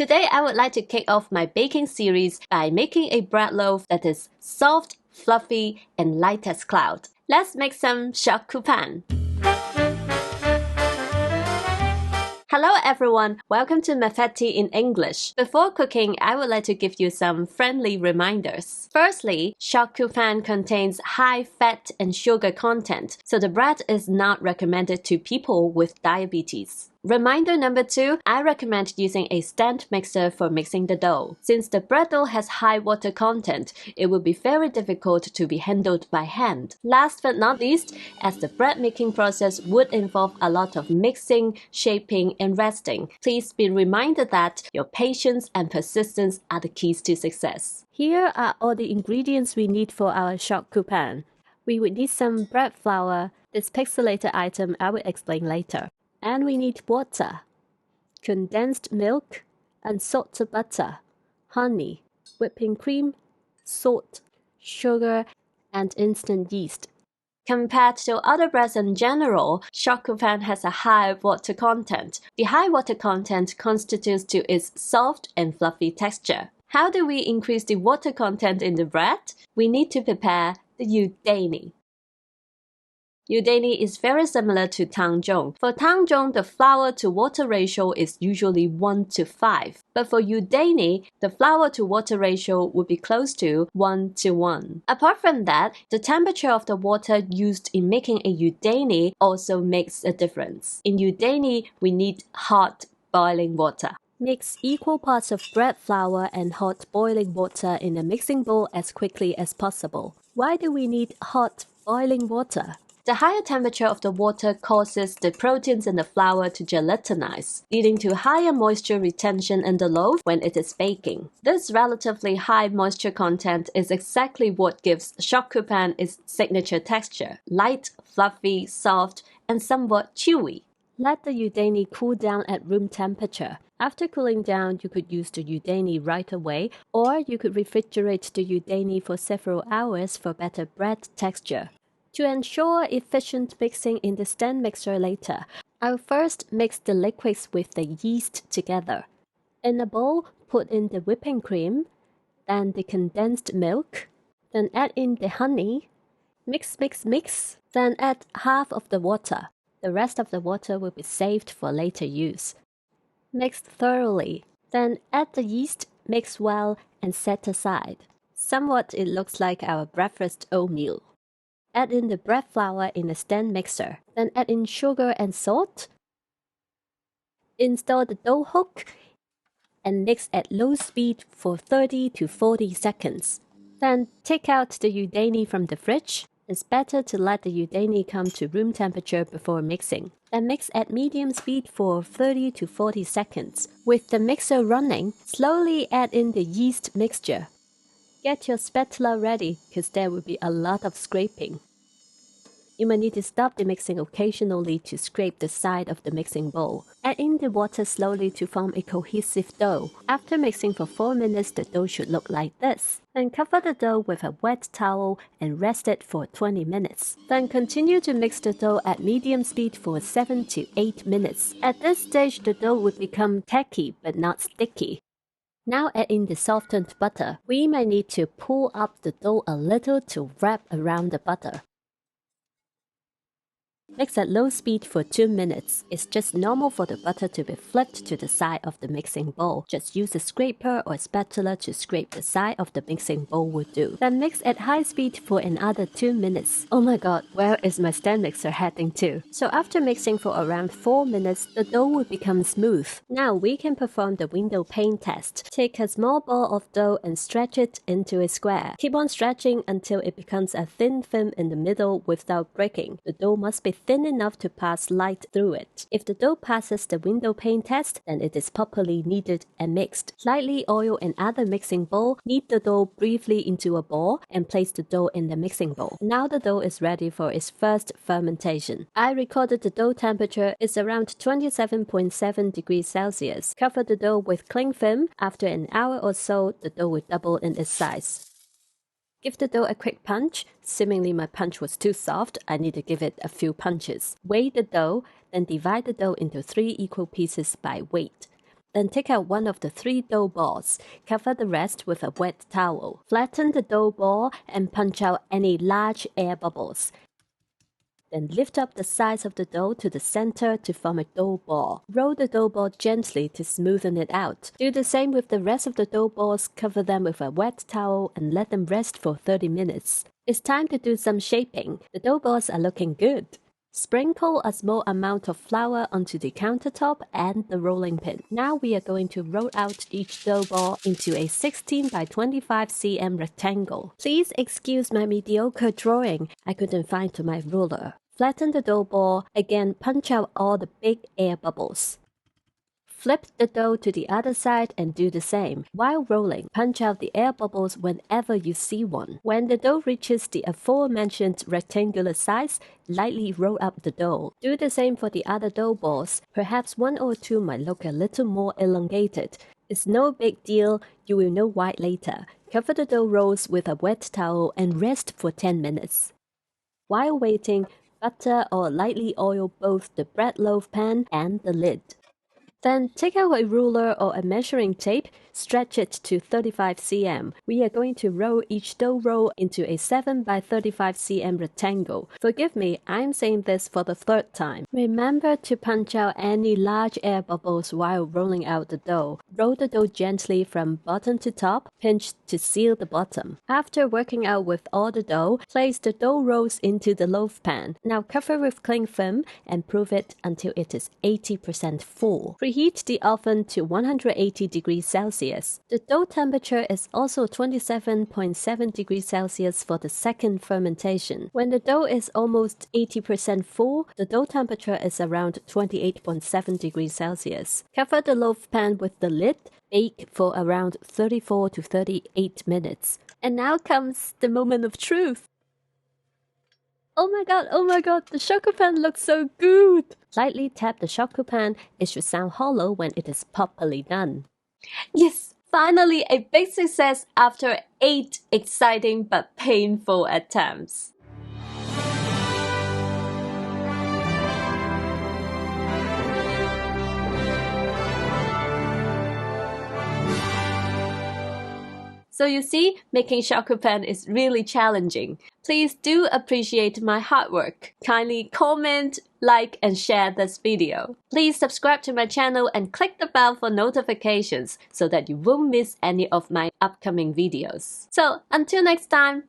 Today I would like to kick off my baking series by making a bread loaf that is soft, fluffy, and light as cloud. Let's make some Shokupan. Hello everyone, welcome to Mafetti in English. Before cooking, I would like to give you some friendly reminders. Firstly, Shokupan contains high fat and sugar content, so the bread is not recommended to people with diabetes. Reminder number 2, I recommend using a stand mixer for mixing the dough. Since the bread dough has high water content, it will be very difficult to be handled by hand. Last but not least, as the bread making process would involve a lot of mixing, shaping, and resting, please be reminded that your patience and persistence are the keys to success. Here are all the ingredients we need for our Shokupan. We would need some bread flour. This pixelated item I will explain later. And we need water, condensed milk, unsalted butter, honey, whipping cream, salt, sugar, and instant yeast. Compared to other breads in general, Shokupan has a high water content. The high water content constitutes to its soft and fluffy texture. How do we increase the water content in the bread? We need to prepare the Yudane. Yudane is very similar to tangjong. For tangjong, the flour to water ratio is usually 1:5. But for Yudane, the flour to water ratio would be close to 1:1. Apart from that, the temperature of the water used in making a Yudane also makes a difference. In Yudane, we need hot boiling water. Mix equal parts of bread flour and hot boiling water in a mixing bowl as quickly as possible. Why do we need hot boiling water? The higher temperature of the water causes the proteins in the flour to gelatinize, leading to higher moisture retention in the loaf when it is baking. This relatively high moisture content is exactly what gives Shokupan its signature texture: light, fluffy, soft, and somewhat chewy. Let the Yudane cool down at room temperature. After cooling down, you could use the Yudane right away, or you could refrigerate the Yudane for several hours for better bread texture. To ensure efficient mixing in the stand mixer later, I'll first mix the liquids with the yeast together. In a bowl, put in the whipping cream, then the condensed milk, then add in the honey, mix, then add half of the water. The rest of the water will be saved for later use. Mix thoroughly, then add the yeast, mix well, and set aside. Somewhat it looks like our breakfast oatmeal. Add in the bread flour in a stand mixer. Then add in sugar and salt. Install the dough hook and mix at low speed for 30 to 40 seconds. Then take out the Yudane from the fridge. It's better to let the Yudane come to room temperature before mixing. Then mix at medium speed for 30 to 40 seconds. With the mixer running, slowly add in the yeast mixture. Get your spatula ready, because there will be a lot of scraping. You might need to stop the mixing occasionally to scrape the side of the mixing bowl. Add in the water slowly to form a cohesive dough. After mixing for 4 minutes, the dough should look like this. Then cover the dough with a wet towel and rest it for 20 minutes. Then continue to mix the dough at medium speed for 7 to 8 minutes. At this stage, the dough would become tacky but not sticky. Now add in the softened butter. We might need to pull up the dough a little to wrap around the butter. Mix at low speed for 2 minutes. It's just normal for the butter to be flipped to the side of the mixing bowl. Just use a scraper or spatula to scrape the side of the mixing bowl will do. Then mix at high speed for another 2 minutes. Oh my god, where is my stand mixer heading to? So after mixing for around 4 minutes, the dough will become smooth. Now we can perform the window pane test. Take a small ball of dough and stretch it into a square. Keep on stretching until it becomes a thin film in the middle without breaking. The dough must be thin enough to pass light through it. If the dough passes the window pane test, then it is properly kneaded and mixed. Slightly oil another mixing bowl, knead the dough briefly into a ball, and place the dough in the mixing bowl. Now the dough is ready for its first fermentation. I recorded the dough temperature is around 27.7 degrees Celsius. Cover the dough with cling film. After an hour or so, the dough will double in its size. Give the dough a quick punch. Seemingly my punch was too soft, I need to give it a few punches. Weigh the dough, then divide the dough into 3 equal pieces by weight. Then take out one of the 3 dough balls. Cover the rest with a wet towel. Flatten the dough ball and punch out any large air bubbles. Then lift up the sides of the dough to the center to form a dough ball. Roll the dough ball gently to smoothen it out. Do the same with the rest of the dough balls. Cover them with a wet towel and let them rest for 30 minutes. It's time to do some shaping. The dough balls are looking good. Sprinkle a small amount of flour onto the countertop and the rolling pin. Now we are going to roll out each dough ball into a 16 by 25 cm rectangle. Please excuse my mediocre drawing. I couldn't find my ruler. Flatten the dough ball. Again, punch out all the big air bubbles. Flip the dough to the other side and do the same. While rolling, punch out the air bubbles whenever you see one. When the dough reaches the aforementioned rectangular size, lightly roll up the dough. Do the same for the other dough balls. Perhaps 1 or 2 might look a little more elongated. It's no big deal, you will know why later. Cover the dough rolls with a wet towel and rest for 10 minutes. While waiting, butter or lightly oil both the bread loaf pan and the lid. Then take out a ruler or a measuring tape, stretch it to 35 cm. We are going to roll each dough roll into a 7 by 35 cm rectangle. Forgive me, I'm saying this for the 3rd time. Remember to punch out any large air bubbles while rolling out the dough. Roll the dough gently from bottom to top, pinch to seal the bottom. After working out with all the dough, place the dough rolls into the loaf pan. Now cover with cling film and prove it until it is 80% full. Preheat the oven to 180 degrees Celsius. The dough temperature is also 27.7 degrees Celsius for the second fermentation. When the dough is almost 80% full, the dough temperature is around 28.7 degrees Celsius. Cover the loaf pan with the lid. Bake for around 34 to 38 minutes. And now comes the moment of truth. Oh my god, the Shokupan looks so good! Lightly tap the Shokupan. It should sound hollow when it is properly done. Yes! Finally a big success after 8 exciting but painful attempts. So you see, making Shokupan is really challenging. Please do appreciate my hard work. Kindly comment, like, and share this video. Please subscribe to my channel and click the bell for notifications so that you won't miss any of my upcoming videos. So until next time,